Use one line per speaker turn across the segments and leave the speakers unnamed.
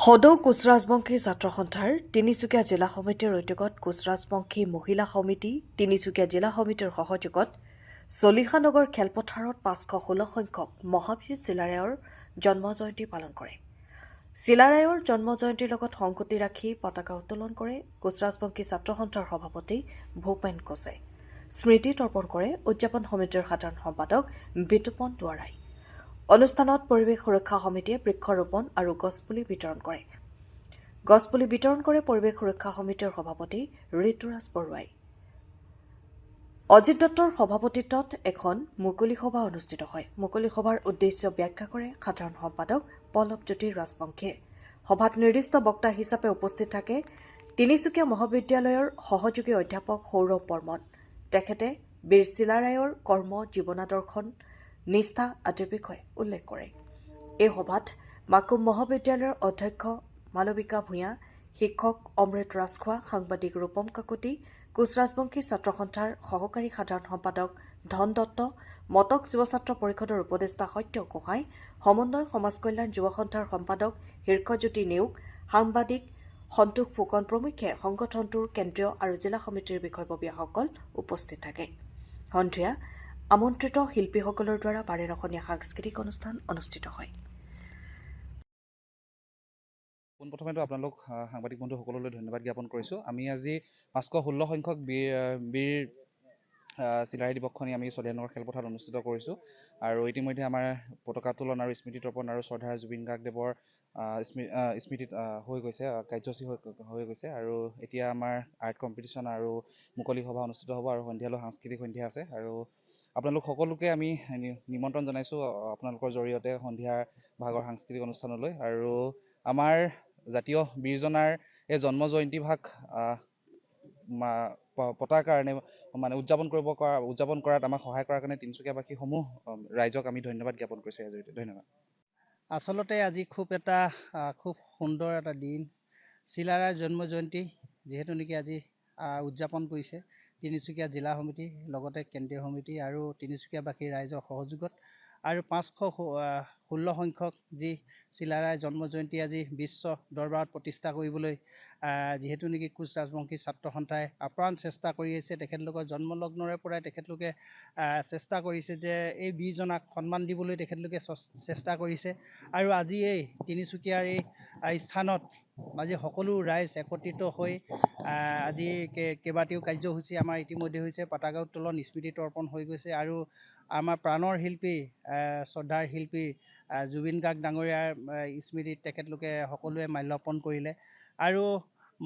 সদৌ কোচৰাজবংশী ছাত্ৰ সন্থাৰ তিনিচুকীয়া জিলা সমিতিৰ উদ্যোগত কোচৰাজবংশী মহিলা সমিতি তিনিচুকীয়া জিলা সমিতিৰ সহযোগত চলিহানগৰ খেলপথাৰত ৫১৬ সংখ্যক মহাবীৰ চিলাৰায়ৰ জন্ম জয়ন্তী পালন কৰে। চিলাৰায়ৰ জন্ম জয়ন্তীৰ লগত সংগতি ৰাখি পতাকা উত্তোলন কৰে কোচৰাজবংশী ছাত্ৰ সন্থাৰ সভাপতি ভূপেন কোচে। স্মৃতি তৰ্পণ কৰে উদযাপন সমিতিৰ সাধাৰণ সম্পাদক বিতুপন দুৱাৰাই। অনুষ্ঠানত পৰিৱেশ সুৰক্ষা সমিতিয়ে বৃক্ষৰোপণ আৰু গছপুলি বিতৰণ কৰে। গছপুলি বিতৰণ কৰে পৰিৱেশ সুৰক্ষা সমিতিৰ সভাপতি ঋতুৰাজ বৰুৱাই। অজিত দত্তৰ সভাপতিত্বত এখন মুকলি সভা অনুষ্ঠিত হয়। মুকলি সভাৰ উদ্দেশ্য ব্যাখ্যা কৰে সাধাৰণ সম্পাদক পল্লৱজ্যোতি ৰাজবংশীয়ে। সভাত নিৰ্দিষ্ট বক্তা হিচাপে উপস্থিত থাকে তিনিচুকীয়া মহাবিদ্যালয়ৰ সহযোগী অধ্যাপক সৌৰভ বৰ্মন। তেখেতে বীৰ চিলাৰায়ৰ কৰ্ম জীৱনাদৰ্শন নিষ্ঠা আদিৰ বিষয়ে উল্লেখ কৰে। এই সভাত মাকুম মহাবিদ্যালয়ৰ অধ্যক্ষ মালবিকা ভূঞা, শিক্ষক অমৃত ৰাজখোৱা, সাংবাদিক ৰূপম কাকতি, কোচৰাজবংশী ছাত্ৰ সন্থাৰ সহকাৰী সাধাৰণ সম্পাদক ধন দত্ত, মটক যুৱ ছাত্ৰ পৰিষদৰ উপদেষ্টা সত্য গোহাঁই, সমন্বয় সমাজ কল্যাণ যুৱ সন্থাৰ সম্পাদক হীৰ্ষজ্যোতি নেওগ, সাংবাদিক সন্তোষ ফুকন প্ৰমুখ্যে সংগঠনটোৰ কেন্দ্ৰীয় আৰু জিলা সমিতিৰ বিষয়ববীয়াসকল উপস্থিত থাকে। সন্ধিয়া আমন্ত্ৰিত শিল্পীসকলৰ দ্বাৰা বাৰেৰখনীয়া সাংস্কৃতিক অনুষ্ঠান অনুষ্ঠিত হয়।
পোনপ্ৰথমেতো আপোনালোক সাংবাদিক বন্ধুসকললৈ ধন্যবাদ জ্ঞাপন কৰিছোঁ। আমি আজি ৫১৬ সংখ্যক বীৰ চিলাৰায় দিৱসখনি আমি চলিহানগৰ খেলপথাৰত অনুষ্ঠিত কৰিছোঁ। আৰু ইতিমধ্যে আমাৰ পতাকা উত্তোলন আৰু স্মৃতি তৰ্পণ আৰু শ্ৰদ্ধাৰ জুবিন গাৰ্গদেৱৰ স্মৃতিত হৈ গৈছে, কাৰ্যসূচী হৈ গৈছে। আৰু এতিয়া আমাৰ আৰ্ট কম্পিটিশ্যন আৰু মুকলি সভা অনুষ্ঠিত হ'ব আৰু সন্ধিয়ালৈ সাংস্কৃতিক সন্ধিয়া আছে। আৰু আপোনালোক সকলোকে আমি নিমন্ত্ৰণ জনাইছোঁ আপোনালোকৰ জৰিয়তে সন্ধিয়াৰ ভাগৰ সাংস্কৃতিক অনুষ্ঠানলৈ। আৰু আমাৰ জাতীয় বীৰজনাৰ এই জন্ম জয়ন্তী ভাগ পতাৰ কাৰণে উদযাপন কৰাত আমাক সহায় কৰাৰ কাৰণে তিনিচুকীয়াবাসীসমূহ ৰাইজক আমি ধন্যবাদ জ্ঞাপন কৰিছোঁ ইয়াৰ জৰিয়তে। ধন্যবাদ।
আচলতে আজি খুব সুন্দৰ এটা দিন, চিলাৰায়ৰ জন্ম জয়ন্তী যিহেতু নেকি আজি উদযাপন কৰিছে তিনিচুকীয়া জিলা সমিতি, লগতে কেন্দ্ৰীয় সমিতি আৰু তিনিচুকীয়াবাসী ৰাইজৰ সহযোগত। আৰু ৫১৬ সংখ্যক যি চিলাৰায়ৰ জন্ম জয়ন্তী আজি বিশ্ব দৰবাৰত প্ৰতিষ্ঠা কৰিবলৈ যিহেতু নেকি কোচৰাজবংশী ছাত্ৰ সন্থাই আপ্ৰাণ চেষ্টা কৰি আহিছে। তেখেতলোকৰ জন্মলগ্নৰে পৰাই তেখেতলোকে চেষ্টা কৰিছে যে এই বীৰজনাক সন্মান দিবলৈ তেখেতলোকে চেষ্টা কৰিছে। আৰু আজি এই তিনিচুকীয়াৰ এই স্থানত আজি সকলো ৰাইজ একত্ৰিত হৈ আজি কেইবাটাও কাৰ্যসূচী আমাৰ ইতিমধ্যে হৈছে। পতাকা উত্তোলন, স্মৃতি তৰ্পণ হৈ গৈছে। আৰু আমাৰ প্ৰাণৰ শিল্পী, শ্ৰদ্ধাৰ শিল্পী জুবিন গাৰ্গ ডাঙৰীয়াৰ স্মৃতিত তেখেতলোকে সকলোৱে মাল্যাৰ্পণ কৰিলে। আৰু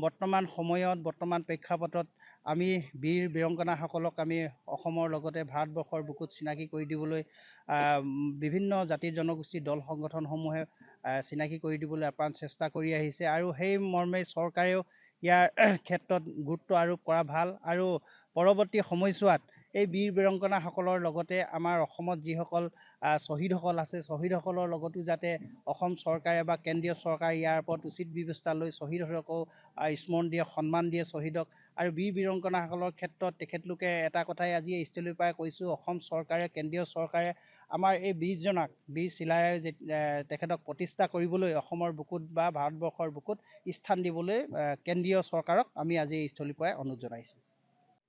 বৰ্তমান প্ৰেক্ষাপটত আমি বীৰ বীৰাংগনাসকলক আমি অসমৰ লগতে ভাৰতবৰ্ষৰ বুকুত চিনাকি কৰি দিবলৈ বিভিন্ন জাতি জনগোষ্ঠীৰ দল সংগঠনসমূহে চিনাকি কৰি দিবলৈ আপ্ৰাণ চেষ্টা কৰি আহিছে। আৰু সেই মৰ্মে চৰকাৰেও ইয়াৰ ক্ষেত্ৰত গুৰুত্ব আৰোপ কৰা ভাল। আৰু পৰৱৰ্তী সময়ছোৱাত এই বীৰ বীৰাংগনাসকলৰ লগতে আমাৰ অসমত যিসকল শ্বহীদসকল আছে, শ্বহীদসকলৰ লগতো যাতে অসম চৰকাৰে বা কেন্দ্ৰীয় চৰকাৰে ইয়াৰ ওপৰত উচিত ব্যৱস্থা লৈ শ্বহীদসকলকো স্মৰণ দিয়ে, সন্মান দিয়ে শ্বহীদক। আৰু বীৰ বীৰাংগনাসকলৰ ক্ষেত্ৰত তেখেতলোকে এটা কথাই আজি এই স্থলীৰ পৰাই কৈছোঁ, অসম চৰকাৰে, কেন্দ্ৰীয় চৰকাৰে আমাৰ এই বীৰজনাক, বীৰ চিলাৰায় তেখেতক প্ৰতিষ্ঠা কৰিবলৈ অসমৰ বুকুত বা ভাৰতবৰ্ষৰ বুকুত স্থান দিবলৈ কেন্দ্ৰীয় চৰকাৰক আমি আজি এই স্থলীৰ পৰাই অনুৰোধ জনাইছোঁ।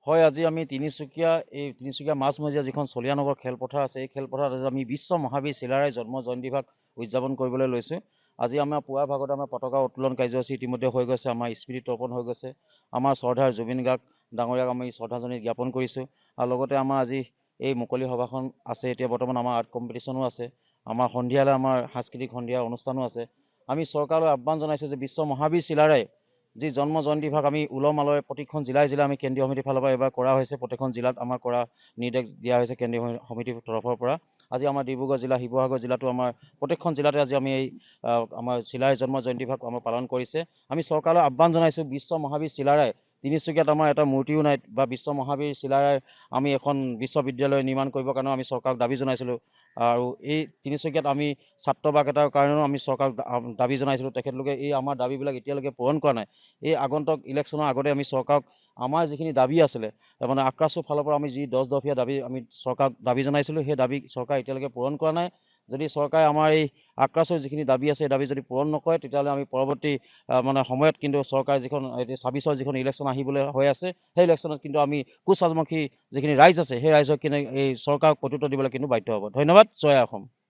হয়, আজি আমি তিনিচুকীয়া মাজমজিয়া যিখন চলিহানগৰ খেলপথাৰ আছে, এই খেলপথাৰত আজি আমি বিশ্ব মহাবীৰ চিলাৰায় জন্ম জয়ন্তী ভাগ উদযাপন কৰিবলৈ লৈছোঁ। আজি আমাৰ পুৱাৰ ভাগত আমাৰ পতাকা উত্তোলন কাৰ্যসূচী ইতিমধ্যে হৈ গৈছে, আমাৰ স্মৃতি তৰ্পণ হৈ গৈছে। আমাৰ শ্ৰদ্ধাৰ জুবিন গাৰ্গ ডাঙৰীয়াক আমি শ্ৰদ্ধাঞ্জলি জ্ঞাপন কৰিছোঁ। আৰু লগতে আমাৰ আজি এই মুকলি সভাখন আছে। এতিয়া বৰ্তমান আমাৰ আৰ্ট কম্পিটিশ্যনো আছে। আমাৰ সন্ধিয়ালৈ আমাৰ সাংস্কৃতিক সন্ধিয়াৰ অনুষ্ঠানো আছে। আমি চৰকাৰলৈ আহ্বান জনাইছোঁ যে বিশ্ব মহাবীৰ চিলাৰায় যি জন্ম জয়ন্তী ভাগ আমি উলহ মালহে প্ৰতিখন জিলাই আমি কেন্দ্ৰীয় সমিতিৰ ফালৰ পৰা এইবাৰ কৰা হৈছে। প্ৰতিখন জিলাত আমাৰ কৰা নিৰ্দেশ দিয়া হৈছে কেন্দ্ৰীয় সমিতিৰ তৰফৰ পৰা। আজি আমাৰ ডিব্ৰুগড় জিলা, শিৱসাগৰ জিলাতো আমাৰ প্ৰত্যেকখন জিলাতে আজি আমি এই আমাৰ চিলাৰায় জন্ম জয়ন্তী ভাগ আমাৰ পালন কৰিছে। আমি চৰকাৰলৈ আহ্বান জনাইছোঁ, বিশ্ব মহাবীৰ চিলাৰায় তিনিচুকীয়াত আমাৰ এটা মূৰ্তিও নাই বা বিশ্ব মহাবীৰ চিলাৰায় আমি এখন বিশ্ববিদ্যালয় নিৰ্মাণ কৰিবৰ কাৰণেও আমি চৰকাৰক দাবী জনাইছিলোঁ। আৰু এই তিনিচুকীয়াত আমি ছাত্ৰবাস এটাৰ কাৰণেও আমি চৰকাৰক দাবী জনাইছিলোঁ। তেখেতলোকে এই আমাৰ দাবীবিলাক এতিয়ালৈকে পূৰণ কৰা নাই। এই আগন্তুক ইলেকশ্যনৰ আগতে আমি চৰকাৰক আমাৰ যিখিনি দাবী আছিলে, মানে আক্ৰাছুৰ ফালৰ পৰা আমি যি 10 দফীয়া দাবী আমি চৰকাৰক দাবী জনাইছিলোঁ, সেই দাবী চৰকাৰে এতিয়ালৈকে পূৰণ কৰা নাই। যদি চৰকাৰে আমাৰ এই আক্ৰাছৰ যিখিনি দাবী আছে এই দাবী যদি পূৰণ নকৰে তেতিয়াহ'লে আমি পৰৱৰ্তী মানে সময়ত কিন্তু চৰকাৰ যিখন 26ৰ যিখন ইলেকশ্যন আহিবলৈ হৈ আছে সেই ইলেকশ্যনত কিন্তু আমি কোচ ৰাজবংশী যিখিনি ৰাইজ আছে সেই ৰাইজক কিন্তু এই চৰকাৰক প্ৰত্যুত্তৰ দিবলৈ কিন্তু বাধ্য হ'ব। ধন্যবাদ। জয় অসম।